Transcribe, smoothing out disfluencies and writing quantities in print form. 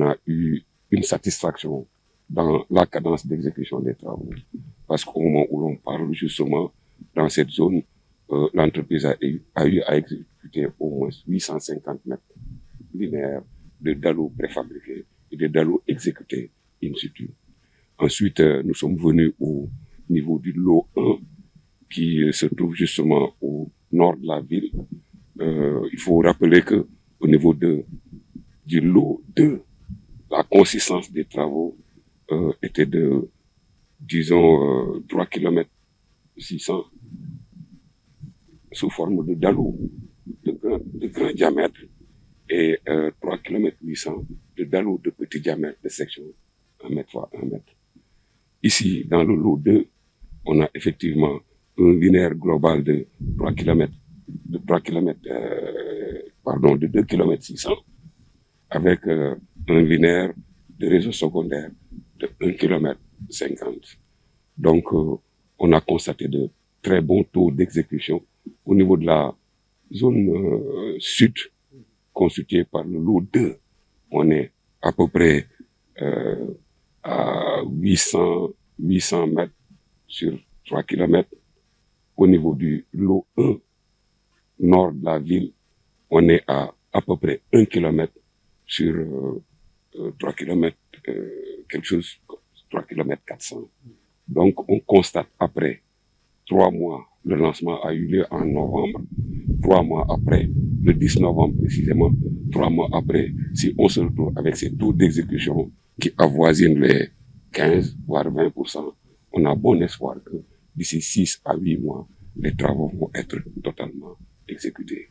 a eu une satisfaction dans la cadence d'exécution des travaux. Parce qu'au moment où l'on parle, justement, dans cette zone, l'entreprise a eu à exécuter au moins 850 mètres linéaires de dallos préfabriqués et de dallos exécutés in situ. Ensuite, nous sommes venus au niveau du lot 1, qui se trouve justement au nord de la ville. Il faut rappeler que au niveau du lot 2, la consistance des travaux était de, disons, 3 km 600 sous forme de dallos de grand diamètre et 3 km 800 de dallos de petit diamètre de section 1 mètre fois 1 mètre. Ici, dans le lot 2, on a effectivement un linéaire global de 3 km, de 2 km 600 avec un linéaire de réseau secondaire de 1 km 50. Donc, on a constaté de très bons taux d'exécution au niveau de la zone sud, constituée par le lot 2. On est à peu près à 800 mètres sur 3 km. Au niveau du lot 1, nord de la ville, on est à peu près 1 km sur 3 km, quelque chose, 3 km 400. Donc, on constate après 3 mois, le lancement a eu lieu en novembre, 3 mois après, le 10 novembre précisément, 3 mois après, si on se retrouve avec ces taux d'exécution qui avoisinent les 15 voire 20%, on a bon espoir que d'ici 6 à 8 mois, les travaux vont être totalement exécutés.